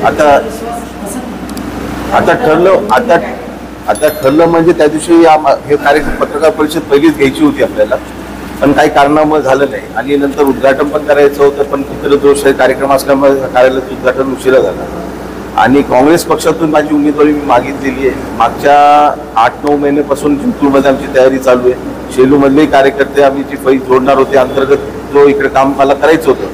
आता ठरलं म्हणजे त्या दिवशी हे कार्यक्रम पत्रकार परिषद पहिलीच घ्यायची होती आपल्याला, पण काही कारणामुळे झालं नाही आणि नंतर उद्घाटन पण करायचं होतं, पण पितृदोष कार्यक्रम असल्यामुळे कार्यालयाचं उद्घाटन उशिरा झाला. आणि काँग्रेस पक्षातून माझी उमेदवारी मी मागितलेली आहे. मागच्या 8-9 महिन्यापासून जिंतूरमध्ये आमची तयारी चालू आहे. शेलूमधले कार्यकर्ते आम्ही जी फैज जोडणार होते, अंतर्गत जो इकडे काम मला करायचं होतं,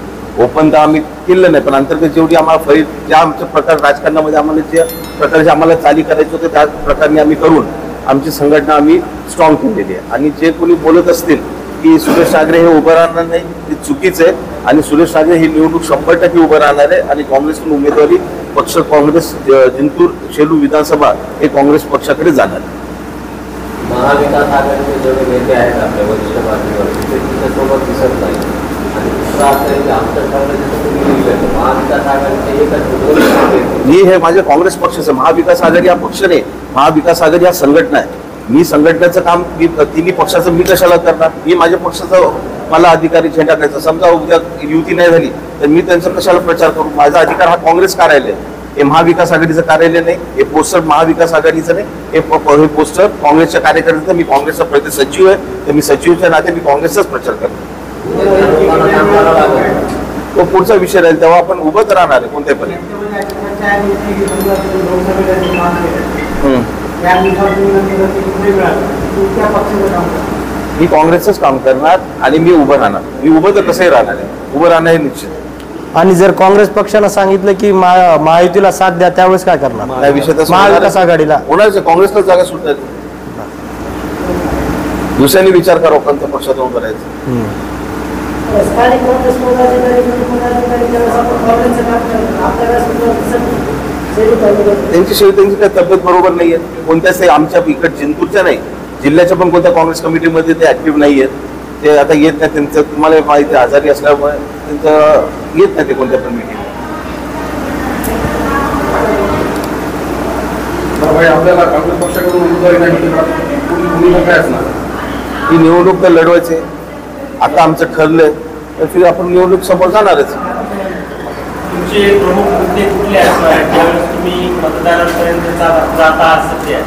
ओपन तर आम्ही केलं नाही, पण अंतर्गत जेवढी आम्हाला फैज ज्या आमच्या प्रकार राजकारणामध्ये आम्हाला ज्या प्रकारचे आम्हाला चाली करायचं होतं त्याच प्रकारे आम्ही करून आमची संघटना आम्ही स्ट्रॉंग केलेली आहे. आणि जे कोणी बोलत असतील की सुरेश नागरे हे उभं राहणार नाही, ते चुकीचं आहे. आणि सुरेश नागरे ही निवडणूक 100% उभं राहणार आहे आणि काँग्रेसकडून उमेदवारी पक्ष काँग्रेस जिंतूर शेलू विधानसभा हे काँग्रेस पक्षाकडे जाणार. महाविकास आघाडीचे जेवढे नेते आहेत आपल्या वरिष्ठ पातळीवर ते त्याच्यासोबत दिसत नाही आणि दुसरा आमचं महाविकास आघाडीचे मी हे माझ्या काँग्रेस पक्षाचं, महाविकास आघाडी हा पक्ष नाही, महाविकास आघाडी हा संघटना आहे. मी संघटनेचं काम तिन्ही पक्षाचं मी कशाला करणार? मी माझ्या पक्षाचा मला अधिकारी झेंडा द्यायचा. समजा उद्या युती नाही झाली तर मी त्यांचा कशाला प्रचार करू? माझा अधिकार हा काँग्रेस कार्यालय, हे महाविकास आघाडीचं कार्यालय नाही. हे पोस्टर महाविकास आघाडीचं नाही, हे पोस्टर काँग्रेसच्या कार्यकर्त्याचं. मी काँग्रेसचा प्रति सचिव आहे, तर मी सचिवच्या नाते मी काँग्रेसचाच प्रचार करतो. तो पुढचा विषय राहील, तेव्हा आपण उभंच राहणार आहे कोणत्या पण. मी काँग्रेसच काम करणार आणि मी उभं राहणार. मी उभं तर कसंही राहणार आहे, उभं राहणं हे निश्चित. आणि जर काँग्रेस पक्षानं सांगितलं की महायुतीला साथ द्या, त्यावेळेस काय करणार? त्या विषयात महाविकास आघाडीला कोणाचं काँग्रेसला जागा सुटणार, दुसऱ्यांनी विचार करा कोणत्या पक्षात उभं राहायचं. त्यांची काही तब्येत बरोबर नाहीये. कोणत्याच आमच्या इकडे जिंतूरच्या नाही, जिल्ह्याच्या पण कोणत्या काँग्रेस कमिटीमध्ये ते ऍक्टिव्ह नाही आहेत. ते आता येत नाही, त्यांचं तुम्हाला माहिती आजारी असल्यामुळे त्यांचं येत नाही ते कोणत्या पण मीटिंग. आपल्याला काँग्रेस पक्षाकडून उमेदवारी नाही काय असणार? ही निवडणूक तर लढवायची. आता आमचं ठरलंय तर फिर आपण निवडणूक समोर जाणारच. तुमचे प्रमुख मुद्दे कुठले आहेत ज्यावेळेस तुम्ही मतदारांपर्यंत जाता सध्या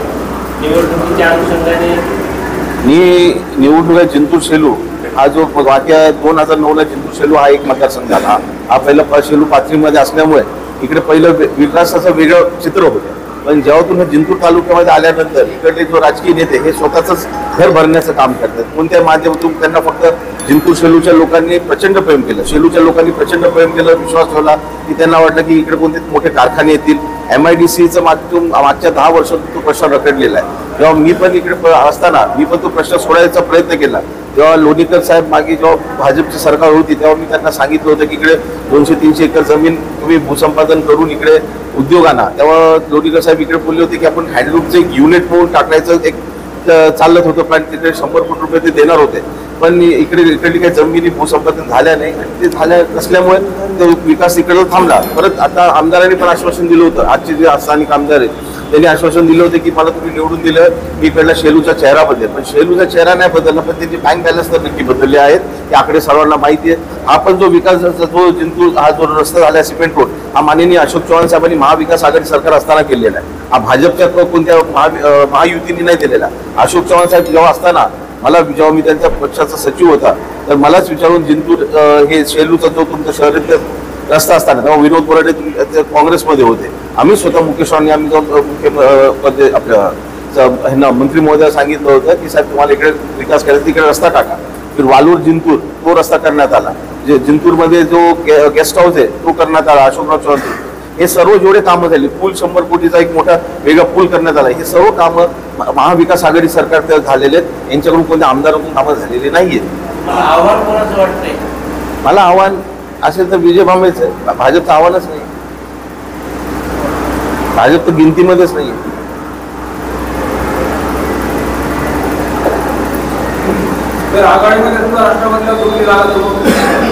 निवडणुकीच्या अनुषंगाने? मी निवडणूक आहे जिंतूर शेलू हा जो वाक्य 2009ला जिंतूर शेलू हा एक मतदारसंघ झाला. हा पहिला शेलू पाथरीमध्ये असल्यामुळे इकडे पहिलं विकासाचं वेगळं चित्र होतं. पण जेव्हा तुम्ही जिंतूर तालुक्यामध्ये आल्यानंतर इकडले जो राजकीय नेते हे स्वतःच घर भरण्याचं काम करतात. कोणत्या माध्यमातून त्यांना फक्त जिंतूर शेलूच्या लोकांनी प्रचंड प्रेम केलं, शेलूच्या लोकांनी प्रचंड प्रेम केलं, विश्वास ठेवला की त्यांना वाटलं की इकडे कोणते मोठे कारखाने येतील. MIDCचं मागच्या 10 वर्षातून तो प्रश्न रखडलेला आहे. जेव्हा मी पण इकडे असताना मी पण तो प्रश्न सोडवायचा प्रयत्न केला. जेव्हा लोणीकर साहेब मागे जेव्हा भाजपची सरकार होती तेव्हा मी त्यांना सांगितलं होतं की इकडे 200-300 एकर जमीन तुम्ही भूसंपादन करून इकडे उद्योग आणा. तेव्हा लोणीकर साहेब इकडे बोलले होते की आपण हँडलूमचं एक युनिट म्हणून टाकायचं एक चालत होतं, पण तिकडे 100 कोटी रुपये ते देणार होते. पण इकडली काही जमिनी भूसंपादन झाल्या नाही आणि ते झाल्या नसल्यामुळे तो विकास इकडे थांबला. परत आता आमदारांनी पण आश्वासन दिलं होतं, आजचे जे स्थानिक आमदार आहेत त्यांनी आश्वासन दिलं होतं की मला तुम्ही निवडून दिलं की इकडला शेलूचा चेहरा बदलेल. पण शेलूचा चेहरा नाही बदलला, पण त्यांची बँक बॅलन्स तर नक्की बदलले आहेत. ते आकडे सर्वांना माहिती आहे. हा पण जो विकासाचा जो जिंतूर हा जो रस्ता झाला सिमेंट रोड हा माननीय अशोक चव्हाण साहेबांनी महाविकास आघाडी सरकार असताना केलेला आहे. हा भाजपच्या कोणत्या महायुतीने नाही दिलेला. अशोक चव्हाण साहेब जेव्हा असताना जेव्हा मी त्यांच्या पक्षाचा सचिव होता तर मलाच विचारून जिंतूर हे शेलूचा जो तुमच्या शहरातला रस्ता असताना तेव्हा विनोद बोराडे काँग्रेसमध्ये होते. आम्ही स्वतः मुकेशवानी आम्ही जाऊन आपल्या मंत्री महोदया सांगितलं होतं की साहेब तुम्हाला इकडे विकास करायचा तिकडे रस्ता टाका. फिर वालूर जिंतूर तो रस्ता करण्यात आला. जे जिंतूरमध्ये जो गेस्ट हाऊस आहे तो करण्यात आला अशोकराव चव्हाण. हे सर्व जेवढे कामं झाली, पूल 100 कोटीचा एक मोठा वेगळा पूल करण्यात आला, हे सर्व कामं महाविकास आघाडी सरकार झालेले आहेत. यांच्याकडून कोणत्या आमदाराकडून कामं झालेली नाहीये. मला आव्हान असेल तर विजय भांबेच आहे. भाजपचं आव्हानच नाही, भाजप तर गिनतीमध्येच नाही.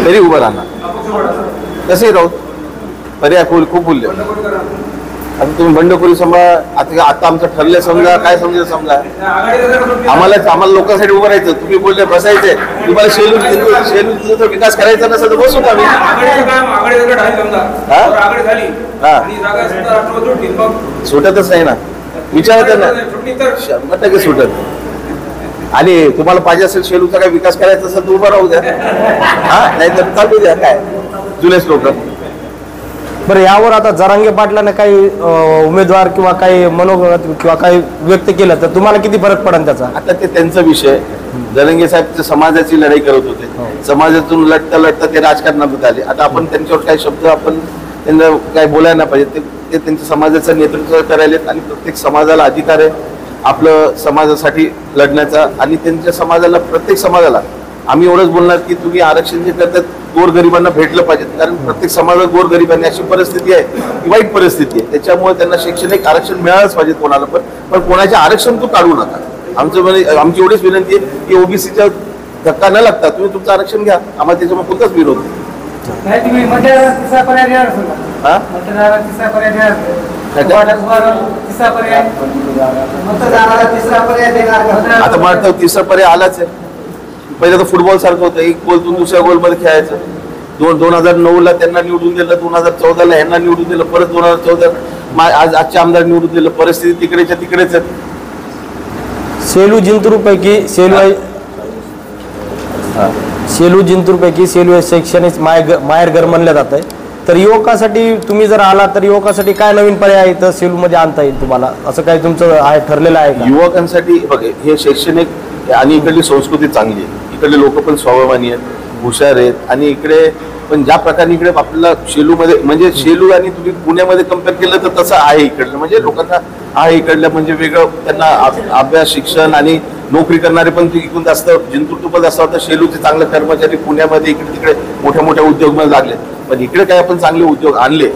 तरी उभं राहणार, तसे राहू पर्याय खूप बोलले. आता तुम्ही बंडखोरी समजा, आता आमचं ठरलं समजा, काय समजा समजा आम्हाला लोकांसाठी उभं राहायचं. तुम्ही बोलले बसायचे, तुम्हाला शेलूचा विकास करायचा नसेल तर बसू आम्ही. सुटतच नाही ना, विचारा त्यांना, 100% सुटत. आणि तुम्हाला पाहिजे असेल शेलूचा काय विकास करायचा असेल तर उभं राहू द्या, नाही तर चालू द्या. काय जुनेच लोक. बरं, यावर आता जरांगे पाटलाने काही उमेदवार किंवा काही मनोगत किंवा काही व्यक्त केलं तर तुम्हाला किती फरक पडेल त्याचा? आता ते त्यांचा विषय. जरांगे साहेब समाजाची लढाई करत होते, समाजातून लढता लढता ते राजकारणात आले. आता आपण त्यांच्यावर काही शब्द आपण त्यांना काय बोलायला नाही पाहिजे. ते त्यांच्या समाजाचं नेतृत्व करायलेत आणि प्रत्येक समाजाला अधिकार आहे आपलं समाजासाठी लढण्याचा. आणि त्यांच्या समाजाला, प्रत्येक समाजाला आम्ही एवढंच बोलणार की तुम्ही आरक्षण जे करतात गोरगरिबांना भेटलं पाहिजे. कारण प्रत्येक समाजात गोरगरिबांनी अशी परिस्थिती आहे की वाईट परिस्थिती आहे, त्याच्यामुळे त्यांना शैक्षणिक आरक्षण मिळालंच पाहिजे कोणाला पण कोणाचे आरक्षण तू काढू नका. आमची एवढीच विनंती आहे की ओबीसीच्या धक्का न लागता तुम्ही तुमचं आरक्षण घ्या. आम्हाला त्याच्यामुळे कोणताच विरोध आता मला वाटतं तिसरा पर्याय आलाच आहे. पहिले तर फुटबॉल सारखं होतं, एक गोल तू दुसऱ्या गोलमध्ये खेळायचं. 2009ला त्यांना निवडून दिलं, 2014ला यांना निवडून दिलं, परत 2014 आजचे आमदार निवडून दिलं. परिस्थिती तिकडेच्या तिकडेच आहे. सेलू जिंतूरपैकी सेलू हे शैक्षणिक माहेरघर म्हणलं जात आहे. तर युवकासाठी तुम्ही जर आला तर युवकासाठी काय नवीन पर्याय इथं सेलूमध्ये आणता येईल तुम्हाला, असं काही तुमचं आहे ठरलेलं आहे का? युवकांसाठी बघा, हे शैक्षणिक आणि इकडली संस्कृती चांगली आहे. इकडले लोक पण स्वाभिमानी आहेत, हुशार आहेत. आणि इकडे पण ज्या प्रकारे इकडे आपल्याला शेलूमध्ये म्हणजे शेलू आणि तुम्ही पुण्यामध्ये कम्पेअर केलं तर तसं आहे इकडलं. म्हणजे लोकांना आहे इकडलं म्हणजे वेगळं, त्यांना अभ्यास शिक्षण आणि नोकरी करणारे पण इकडून जास्त, जिंतूर तुपल जास्त होतं. शेलूचे चांगले कर्मचारी पुण्यामध्ये इकडे तिकडे मोठ्या मोठ्या उद्योगमध्ये लागले. पण इकडे काय आपण चांगले उद्योग आणले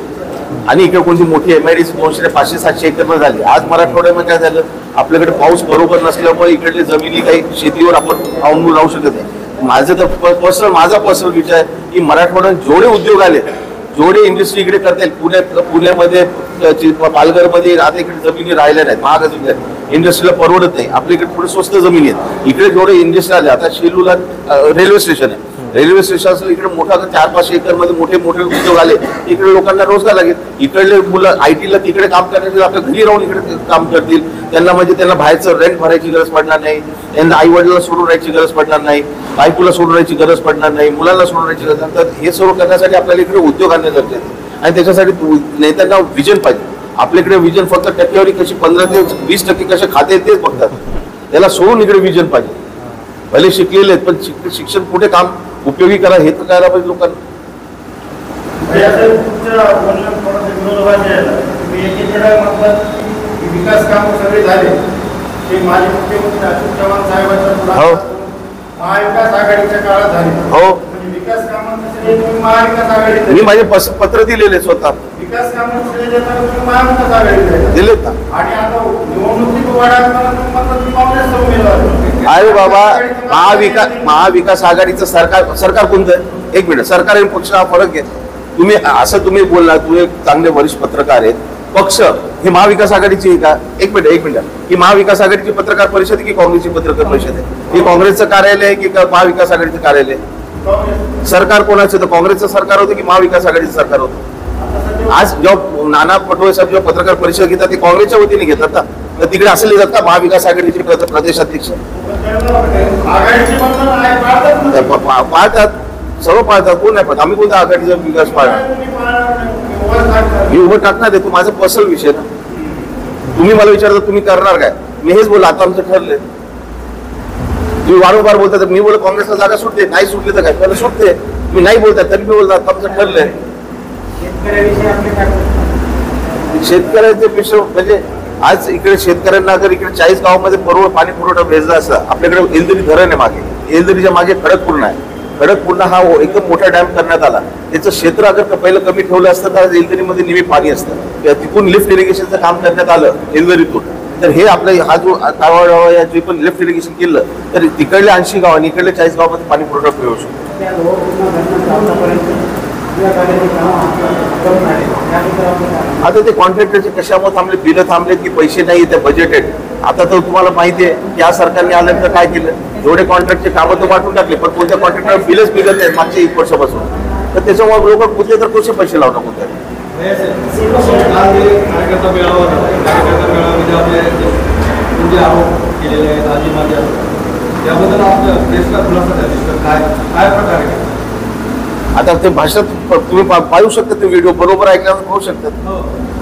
आणि इकडे कोणती मोठी MIDC 200, 500, 700 एकरनं झाली. आज मराठवाड्यामध्ये काय झालं, आपल्याकडे पाऊस बरोबर नसल्यामुळे इकडले जमिनी काही शेतीवर आपण अवलंबून राहू शकत नाही. माझा पर्सनल विचार आहे की मराठवाड्यात जेवढे उद्योग आले, जेवढे इंडस्ट्री इकडे करता येईल, पुण्यामध्ये पालघरमध्ये आता इकडे जमिनी राहिल्या नाहीत, महाग इंडस्ट्रीला परवडत नाही. आपल्या इकडे थोडे स्वस्त जमिनी आहेत. इकडे जेवढे इंडस्ट्री आले, आता शेलूला रेल्वे स्टेशन आहे, रेल्वे स्टेशन इकडे मोठा 400-500 एकरमध्ये मोठे मोठे उद्योग आले. इकडे लोकांना रोजगार लागेल. इकडले मुलं IT ला तिकडे काम करण्याचे आपल्या घरी राहून इकडे काम करतील. त्यांना म्हणजे त्यांना बाहेरचं रेंट भरायची गरज पडणार नाही, त्यांना आई वडिलांना सोडून राहायची गरज पडणार नाही, बायकोला सोडून राहायची गरज पडणार नाही, मुलांना सोडून राहायची गरज नाही. तर हे सर्व करण्यासाठी आपल्याला इकडे उद्योग आणणे गरजेचे आहे. आणि त्याच्यासाठी नेत्यांना विजन पाहिजे. आपल्याकडे विजन फक्त टक्केवारी कशी 15 ते 20% कसे खाते तेच बघतात. त्याला सोडून इकडे विजन पाहिजे. भले शिकलेले आहेत पण शिक्षण कुठे काम उपयोगी करा हे तर करायला पाहिजे लोकांना. विकास काम सगळे झाले ते माजी मुख्यमंत्री अशोक चव्हाण साहेबांच्या महाविकास आघाडीच्या काळात झाले. हो, विकास कामांसाठी तुम्ही महाविकास आघाडी, मी माझे पत्र दिलेले स्वतः विकास कामांसाठी तुम्ही महाविकास आघाडी दिलेत ना. आणि आता निवडणुकीत वाढत काँग्रेसचा उमेदवार. अरे बाबा, महाविकास आघाडीचं सरकार कोणतं आहे? एक मिनिट, सरकार आणि पक्ष हा फरक आहे. तुम्ही बोलला, तुम्ही चांगले वरिष्ठ पत्रकार आहेत. पक्ष हे महाविकास आघाडीची आहे का? एक मिनिट, ही महाविकास आघाडीची पत्रकार परिषद आहे की काँग्रेसची पत्रकार परिषद आहे? ही काँग्रेसचं कार्यालय आहे की महाविकास आघाडीचं कार्यालय? सरकार कोणाचं? तर काँग्रेसचं सरकार होतं की महाविकास आघाडीचं सरकार होतं? आज जेव्हा नाना पटोले साहेब जेव्हा पत्रकार परिषद घेतात ते काँग्रेसच्या वतीने घेतात ना, तर तिकडे असं लिहितात का महाविकास आघाडीचे प्रदेशाध्यक्ष? पाळतात, सर्व पाळतात. कोण नाही पाळत? आम्ही कोणत्या आघाडीचा विकास पाळणार? मी उभं टाकणार आहे. तो माझा पर्सनल विषय ना. तुम्ही मला विचारता तुम्ही करणार काय? मी हेच बोललो, आता आमचं ठरलंय. तुम्ही वारंवार बोलता, मी बोललो काँग्रेसला जागा सुटते, नाही सुटली तर काय मला सुटते. तुम्ही नाही बोलता तरी मी बोलतो आता आमचं ठरलंय. शेतकऱ्यांचे विषय म्हणजे आज इकडे शेतकऱ्यांना जर इकडे 40 गावामध्ये पाणी पुरवठा भेजला असता. आपल्याकडे एलदरी धरण आहे मागे, एलदरीच्या मागे खडकपूर्ण आहे. खडकपूर्ण हा एकदम मोठा डॅम करण्यात आला. त्याचं क्षेत्र अगर पहिलं कमी ठेवलं असतं तर एलदरीमध्ये नेहमी पाणी असतं. तिथून लिफ्ट इरिगेशनचं काम करण्यात आलं एलदरीतून. तर हे आपलं हा जो गावा या जे पण लिफ्ट इरिगेशन केलं तर तिकडल्या 80 गाव आणि इकडल्या 40 गावामध्ये पाणी पुरवठा मिळू शकतो. आपल्या कार्याचे काम करून आले त्याबद्दल आपण काय? आता ते कॉन्ट्रॅक्टरचे कशामुळे थांबले, बिलं थांबले की पैसे नाही ते बजेट आहेत. आता तर तुम्हाला माहिती आहे की या सरकारने आल्यानंतर काय केलं, एवढे कॉन्ट्रॅक्टचे कामं तर वाटून टाकले, पण कोणत्या कॉन्ट्रॅक्टर बिलच निघत आहेत मागच्या 1 वर्षापासून. तर त्याच्यामुळे लोक कुठले तर कसे पैसे लावणार कुठे. काल जे कार्यकर्ता मेळावा झाला, कार्यकर्ता मेळाव्यामध्ये आपले जे आरोप केलेले आहेत आजी माझ्या, त्याबद्दल आपलं प्रेसला खुलासा झाली काय काय प्रकार आहे? आता ते भाषणात तुम्ही पाहू शकता, ते व्हिडिओ बरोबर ऐकल्यावर पाहू शकतात.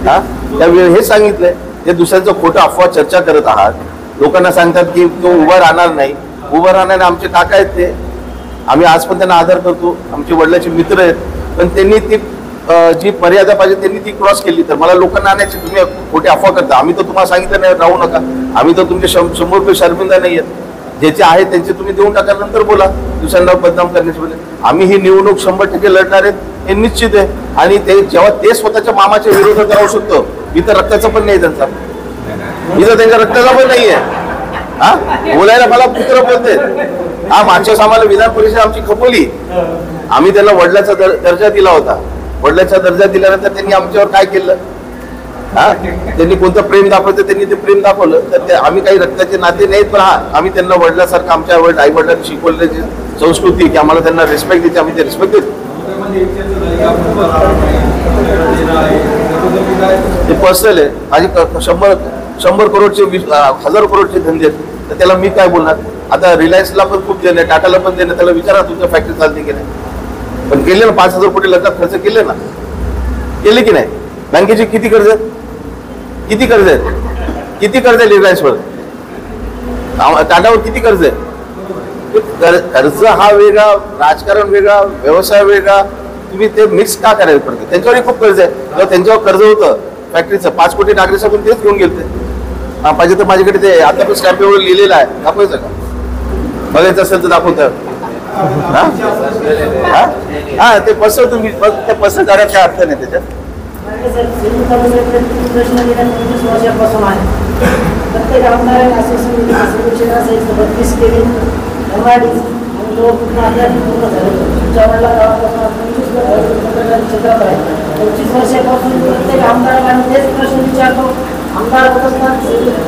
हा त्यावेळी हे सांगितलंय, ते दुसऱ्यांचं खोटं अफवा चर्चा करत आहात. लोकांना सांगतात की तो उभा राहणार नाही, उभं राहणारे आमचे काका आहेत, ते आम्ही आज पण त्यांना आदर करतो, आमचे वडिलांचे मित्र आहेत. पण त्यांनी ती जी मर्यादा पाहिजे त्यांनी ती क्रॉस केली. तर मला लोकांना आणायची, तुम्ही खोटे अफवा करता. आम्ही तर तुम्हाला सांगितलं नाही राहू नका, आम्ही तर तुमचे 100 रुपये शर्मिंदा नाही आहेत. ज्याचे आहेत त्यांचे तुम्ही देऊन टाका, नंतर बोला दुसऱ्यांना बदनाम करण्याचे बदले. आम्ही ही निवडणूक 100% लढणार आहेत हे निश्चित आहे. आणि ते जेव्हा ते स्वतःच्या मामाच्या विरोधात राहू शकतो, मी तर रक्ताचा पण नाही त्यांचा, मी तर त्यांच्या रक्ताचा पण नाहीये. हा बोलायला मला पुत्र बोलते. हा मागच्या आम्हाला विधान परिषद आमची खपवली, आम्ही त्यांना वडिलांचा दर्जा दिला होता. वडिलांचा दर्जा दिल्यानंतर त्यांनी आमच्यावर काय केलं, हा त्यांनी कोणतं प्रेम दाखवलं, त्यांनी ते प्रेम दाखवलं. तर ते आम्ही काही रक्ताचे नाते नाहीत, पण हा आम्ही त्यांना वडिलांसारखं आमच्या आई वडिलांनी शिकवल्याची संस्कृती की आम्हाला त्यांना रिस्पेक्ट द्यायची, आम्ही ते रिस्पेक्ट देतो. ते पर्सनल आहे, माझे 100 करोडचे 1000 करोडचे धंदे आहेत, तर त्याला मी काय बोलणार. आता रिलायन्सला पण खूप देणं, टाटाला पण देणं, त्याला विचारा तुमच्या फॅक्टरी चालते की नाही. पण केले ना, 5000 कोटी लग्नात खर्च केले ना, केले की नाही. बँकेचे किती कर्ज आहेत, किती कर्ज आहेत, किती कर्ज आहे रिलायन्सवर, टाटावर किती कर्ज आहे. कर्ज हा वेगळा, राजकारण वेगळा, व्यवसाय वेगळा. तुम्ही ते मिक्स का करायला पडते. त्यांच्यावरही खूप कर्ज आहे. जेव्हा त्यांच्यावर कर्ज होतं फॅक्टरीचं 5 कोटी नागरिक पण तेच घेऊन गेलते. हा पाहिजे तर माझ्याकडे ते आता पण स्टॅम्पवर लिहिलेलं आहे, दाखवायचं का, बघायचं असेल तर दाखवतं. हा ते पसर, तुम्ही त्या पसर करायला काय अर्थ नाही त्याच्यात. प्रश्न गेल्या 25 वर्षापासून आहे. प्रत्येक आमदाराने असोसिएशन 32 केले MIDC आणि पूर्ण आपल्या पूर्ण झाले. तुमच्या गावापासून 25 क्षेत्रात आहे. 25 वर्षापासून प्रत्येक आमदाराला आम्ही तेच प्रश्न विचारतो. आमदार होत असतात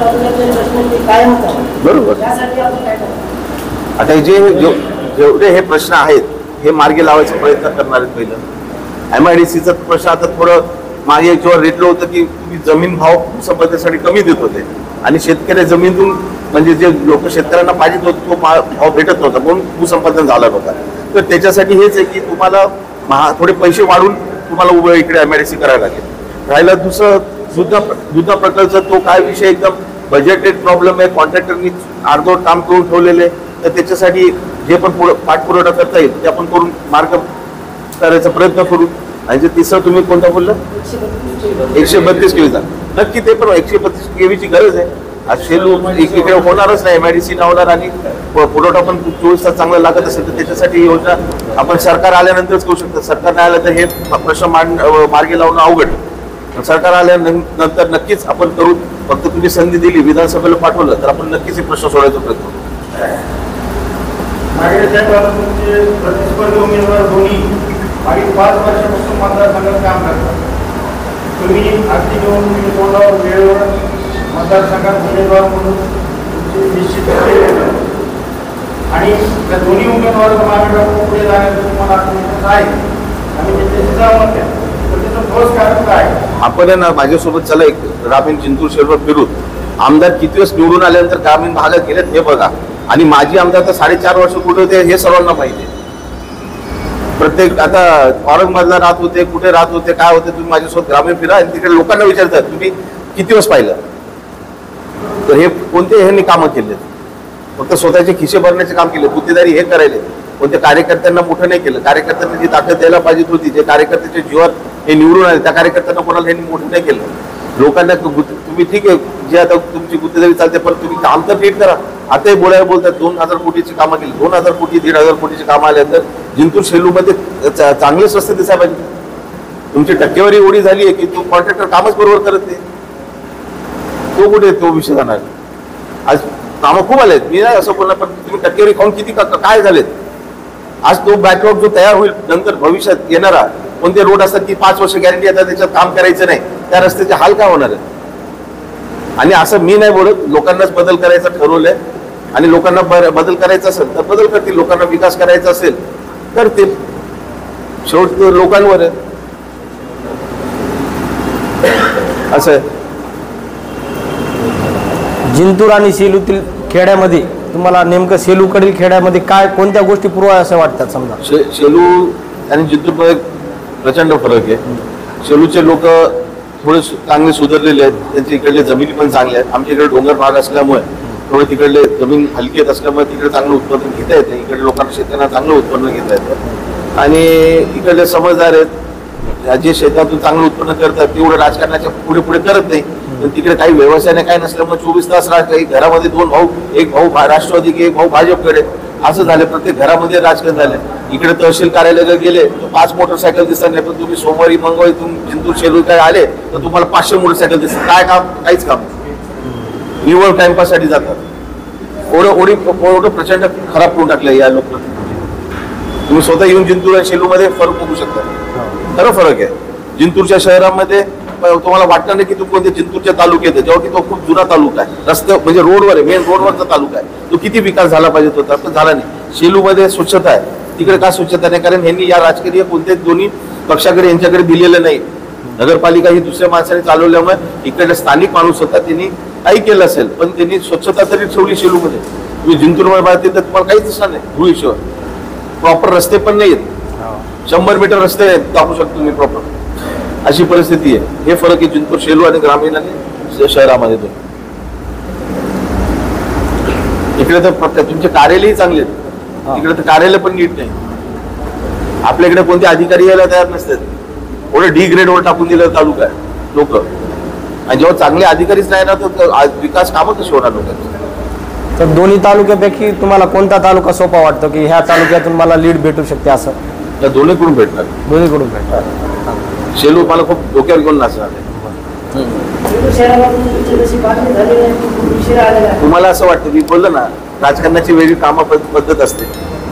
तालुक्यातले प्रश्न ते कायम होतात. बरोबर. यासाठी आपण काय करतो. आता जेवढे हे प्रश्न आहेत हे मार्गी लावायचा प्रयत्न करणार आहेत. पहिलं MIDCचा प्रश्न आता थोडं मागे जेव्हा रेटलं होतं की तुम्ही जमीन भाव भूसंपादनासाठी कमी देत होते आणि शेतकरी जमीनतून म्हणजे जे लोक शेतकऱ्यांना पाहिजे होते तो भाव भेटत नव्हता, म्हणून भूसंपादन झालं नव्हतं. तर त्याच्यासाठी हेच आहे की तुम्हाला थोडे पैसे वाढून तुम्हाला उभं इकडे MIDC करायला लागेल. राहिला दुसरं जुना प्रकारचा तो काय विषय, एकदम बजेटेड प्रॉब्लेम आहे. कॉन्ट्रॅक्टरनी अर्धवट काम करून ठेवलेले, तर त्याच्यासाठी जे पण पाठपुरावा करता येईल ते आपण करून मार्ग करायचा प्रयत्न करू. आणि जे तिसरं तुम्ही कोणता बोललं, 132 केवीचा, नक्की ते पण 132 केवीची गरज आहे. आज शेलू इकडे होणारच नाही, MIDC नाही होणार आणि पुरवठा पण 24 तास चांगला लागत असेल तर त्याच्यासाठी योजना आपण सरकार आल्यानंतरच करू शकतो. सरकार नाही आलं तर हे प्रश्न मार्गी लावणं अवघड. सरकार आल्यानंतर नक्कीच आपण करू. फक्त तुम्ही संधी दिली, विधानसभेला पाठवलं तर आपण नक्कीच हे प्रश्न सोडवायचा प्रयत्न करू. मागील तुमचे प्रतिस्पर्धी उमेदवार दोन्ही मागील 5 वर्षापासून मतदारसंघात काम करतात. तुम्ही अगदी निवडणुकीच्या तोंडावर वेळेवर मतदारसंघात उमेदवार म्हणून तुमचे निश्चित केले आणि त्या दोन्ही उमेदवारांना मागे पुढे जाण्याचं तुम्हाला आत्मविश्वास आहे आणि त्याच्याशी सहमत आहे. तर त्याचं ठोस कारण काय. आपण ना माझ्यासोबत चला एक ग्रामीण जिंतूर शहर फिरून आमदार किती वेळेस निवडून आल्यानंतर ग्रामीण भागात गेलेत हे बघा. आणि माझी आमदार तर 4.5 वर्ष कुठे होते हे सर्वांना माहिती आहे. प्रत्येक आता औरंगाबादला राहत होते, कुठे राहत होते, काय होते, तुम्ही माझ्यासोबत ग्रामीण फिरा आणि तिकडे लोकांना विचारतात तुम्ही किती वेळेस पाहिलं. तर हे कोणते ह्यांनी कामं केले, फक्त स्वतःचे खिसे भरण्याचे काम केले. गुत्तेदारी हे करायले, कोणत्या कार्यकर्त्यांना मोठं नाही केलं. कार्यकर्त्यांना जी ताकद द्यायला पाहिजे होती, जे कार्यकर्त्याच्या जीवात हे निवडून आले त्या कार्यकर्त्यांना कोणाला ह्यांनी मोठं नाही केलं. लोकांना तुम्ही ठीक आहे जे आता तुमची गुत्तेदारी चालते, पण तुम्ही काम तर नीट करा. आताही बोलतात 2000 कोटीची कामं केली, 2000 कोटी 1500 कोटीची कामं आल्यानंतर जिंतूर सेलूमध्ये चांगलेच रस्ते दिसायला पाहिजे. तुमची टक्केवारी एवढी झाली आहे की तो कॉन्ट्रॅक्टर कामच बरोबर करत नाही. तो कुठे तो विषय जाणार. आज कामं खूप आलेत, मी नाही असं बोलणार, पण तुम्ही टक्केवारी खाऊन किती काय झालेत. आज तो बॅकलॉग जो तयार होईल नंतर भविष्यात येणारा कोणते रोड असतात की 5 वर्ष गॅरंटी येतात, त्याच्यात काम करायचं नाही, त्या रस्त्याचे हाल काय होणार आहे? आणि असं मी नाही बोलत, लोकांनाच बदल करायचा ठरवलंय आणि लोकांना बदल करायचा असेल तर बदल करतील, लोकांना विकास करायचा असेल करतील, शेवट लोकांवर आहे. असं आहे. जिंतूर आणि सेलूतील खेड्यामध्ये तुम्हाला नेमकं सेलूकडील खेड्यामध्ये काय कोणत्या गोष्टी पूर्व असं वाटतात? समजा शेलू आणि जिंतूरमध्ये प्रचंड फरक आहे. शेलूचे लोक थोडे चांगले सुधारलेले आहेत, त्यांच्या इकडले जमिनी पण चांगल्या आहेत. आमच्या इकडे डोंगर भाग असल्यामुळे थोडं तिकडले जमीन हलकी असल्यामुळे तिकडे चांगलं उत्पादन घेता येतं, इकडे लोकांना शेतकऱ्यांना चांगलं उत्पन्न घेता येतं. आणि इकडले समजदार आहेत, जे शेतातून चांगलं उत्पन्न करतात तेवढं राजकारणाच्या पुढे पुढे करत नाही. पण तिकडे काही व्यवसाय नाही, काय नसल्यामुळे 24 तास घरामध्ये 2 भाऊ, एक भाऊ राष्ट्रवादी की एक भाऊ भाजपकडे, असं झालं. प्रत्येक घरामध्ये राजकारण झालं. इकडे तहसील कार्यालयाला गेले तर 5 मोटरसायकल दिसतात नाही, पण तुम्ही सोमवारी मंगळवारी जिंतूर शेलू काय आले तर तुम्हाला 500 मोटरसायकल दिसतात. काय काम? काहीच काम. निवड टाइमपास साठी जातात. एवढं प्रचंड खराब करून टाकलं या लोक. तुम्ही स्वतः येऊन जिंतूर आणि शेलू मध्ये फरक बघू शकता. खरं फरक आहे. जिंतूरच्या शहरामध्ये तुम्हाला वाटतं नाही की तू कोणत्या जिंतूरच्या तालुक्यात आहे, जेव्हा की तो खूप जुना तालुका आहे, रस्ते म्हणजे रोडवर आहे, मेन रोडवरचा तालुका आहे. तो किती विकास झाला पाहिजे होता, पण झाला नाही. शेलूमध्ये स्वच्छता आहे, तिकडे का स्वच्छता नाही? कारण यांनी या राजकीय कोणत्याच दोन्ही पक्षाकडे यांच्याकडे दिलेलं नाही. नगरपालिका ही दुसऱ्या माणसाने चालवल्यामुळे इकडे स्थानिक माणूस होता, त्यांनी काही केलं असेल, पण त्यांनी स्वच्छता तरी ठेवली शेलूमध्ये. तुम्ही जिंतूरमध्ये पाहते तर तुम्हाला काहीच दिसणार नाही. धुळीशिवाय प्रॉपर रस्ते पण नाही आहेत, 100 मीटर रस्ते टाकू शकतो तुम्ही प्रॉपर, अशी परिस्थिती आहे. हे फरक आहे जिंतूर शेलू आणि ग्रामीण आणि शहरामध्ये. इकडे तर तुमचे कार्यालयही चांगले आहेत, तिकडे तर कार्यालय पण नीट नाही. आपल्याकडे कोणते अधिकारी यायला तयार नसतात, थोडं डी ग्रेडवर टाकून दिलं तालुका आहे लोक. आणि जेव्हा चांगले अधिकारीच नाही ना तर विकास कामं कशी होणार लोकांची? तर दोन्ही तालुक्यापैकी तुम्हाला कोणता तालुका सोपा वाटतो की ह्या तालुक्यातून मला लीड भेटू शकते? असं त्या दोन्हीकडून भेटणार. दोन्हीकडून भेटणार. शेलू मला खूप डोक्यावर घेऊन नाचणार आहे. तुम्हाला असं वाटतं की बोललं ना, राजकारणाची वेगळी कामं पद्धत असते.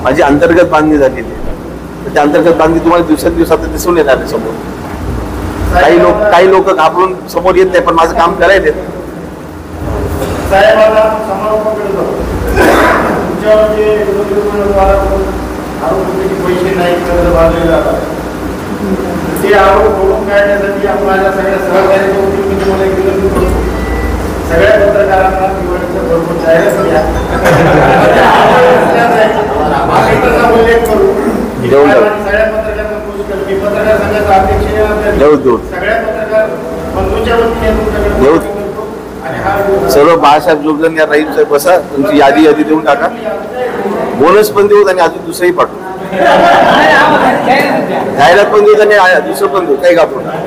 माझी अंतर्गत बांधणी झालेली आहे, त्या अंतर्गत बांधणी तुम्हाला दिवसात दिसून येणार आहे समोर. काही लोक घाबरून समोर येत नाही, पण माझं काम करायला साहेबांना समारोपाकडे जाऊ. तुमच्यावर जे विरोधी उमेदवाराकडून आरोप होते की पैसे नाही, कर्ज बांधले जातात, ते आरोप रोखून काढण्यासाठी आपल्या सगळ्या सहकार्याच्या वतीने मी तुम्हाला एक विनंती करतो. सगळ्या पत्रकारांना निवडणुकीच्या भरपूर जाहिरात घ्या. उल्लेख करू सगळ्या पत्रकारांना खुश करू. मी पत्रकार संघाचा अध्यक्ष सगळ्या पत्रकार बंधूंच्या वतीने तुमच्याकडे सर्व बाळासाहेब जोगदन या राहील साहेब बसा, तुमची यादी देऊन टाका, बोनस पण देऊ आणि अजून दुसरंही पाठवू, जाहिरात पण देऊ आणि दुसरं पण देऊ, काही घाबरू नका.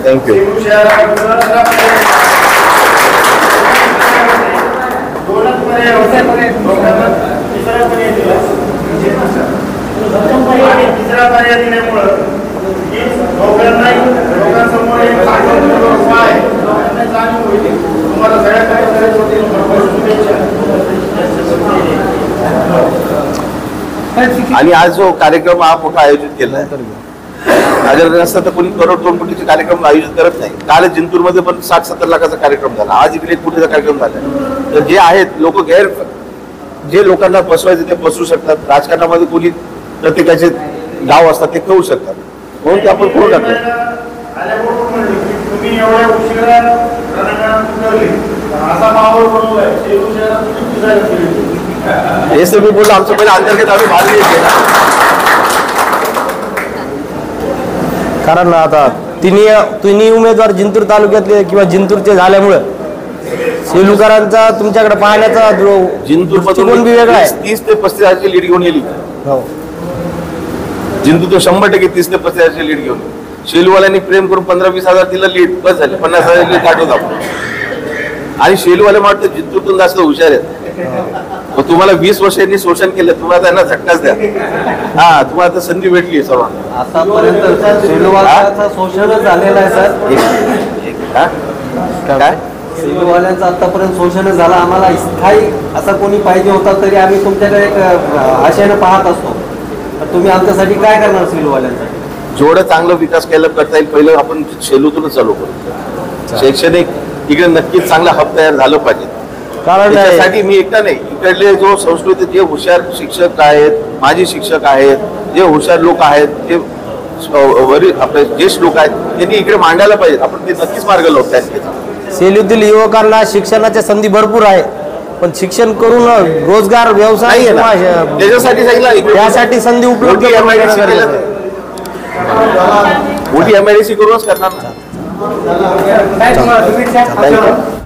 थँक्यू. तिसरा पर्याय दिल्यामुळं लोकांसमोर एक उपाय जाणीव होईल. तुम्हाला सगळ्या आणि आज जो कार्यक्रम हा मोठा आयोजित केला आहे, अगर नसतं तर कोणी करोड 2 कोटीचे कार्यक्रम आयोजित करत नाही. काल जिंतूरमध्ये पण 60-70 लाखाचा कार्यक्रम झाला, आज इकडे 1 कोटीचा कार्यक्रम झाला. तर जे आहेत लोक जे लोकांना फसवायचे ते फसवू शकतात. राजकारणामध्ये कोणी प्रत्येकाचे गाव असतात ते कळू शकतात, म्हणून ते आपण करून टाकलं. तुम्ही एवढ्या उशिरा उतरले, असा माहोल बनवलाय हेच तर मी बोललो, आमचं पहिलं अंतर्गत आम्ही बांधली केला. कारण आता तिन्ही उमेदवार जिंतूर तालुक्यातले किंवा जिंतूरचे झाल्यामुळे सेलूकरांचा तुमच्याकडे पाहण्याचा जिंतूर दृष्टिकोन बी वेगळा आहे. 30 ते 35 हजारची लीड घेऊन येईल. जिंतूर तो 100% 30 ते 35 हजारची लीड घेऊन. शेलूवाल्यांनी प्रेम करून 15-20 हजार दिलं लीड, बस झाले. 50 हजार लीड काढतो आपण. आणि शेलूवाले म्हणतात जिंतूरतून जास्त हुशार आहेत. तुम्हाला 20 वर्षांनी शोषण केलं, तुम्हाला त्यांना झटकाच द्या. हा, तुम्हाला आता संधी भेटली सर्वांना. आतापर्यंत शेलूवाल्याचा शोषणच झालेला आहे सर. काय सेलूवाल्यांचा आतापर्यंत शोषण झाला, आम्हाला स्थायी असा कोणी पाहिजे होता तरी आम्ही तुमच्याकडे एक आशेनं पाहत असतो. तर तुम्ही आमच्यासाठी काय करणार सेलूवाल्यांसाठी? जेवढं चांगलं विकास केला करता येईल पहिलं आपण सेलूतूनच चालू करू. शैक्षणिक इकडे नक्कीच चांगला हब तयार झालं पाहिजे. कारण त्यासाठी मी एकटा नाही, इकडले जो संस्कृतीत जे हुशार शिक्षक आहेत, माजी शिक्षक आहेत, जे हुशार लोक आहेत, जे वरील आपले ज्येष्ठ लोक आहेत, त्यांनी इकडे मांडायला पाहिजे. आपण ते नक्कीच मार्ग लावू त्यासाठी. सेलूतील युवकांना शिक्षणाच्या संधी भरपूर आहे, पण शिक्षण करून रोजगार व्यवसाय नाही आहे ना. किंवा त्याच्यासाठी सांगितलं त्यासाठी संधी उपलब्ध मोठी करून देणं MIDC गरजेचं आहे. मोठी MIDC करूनच करणार ना. Thank you.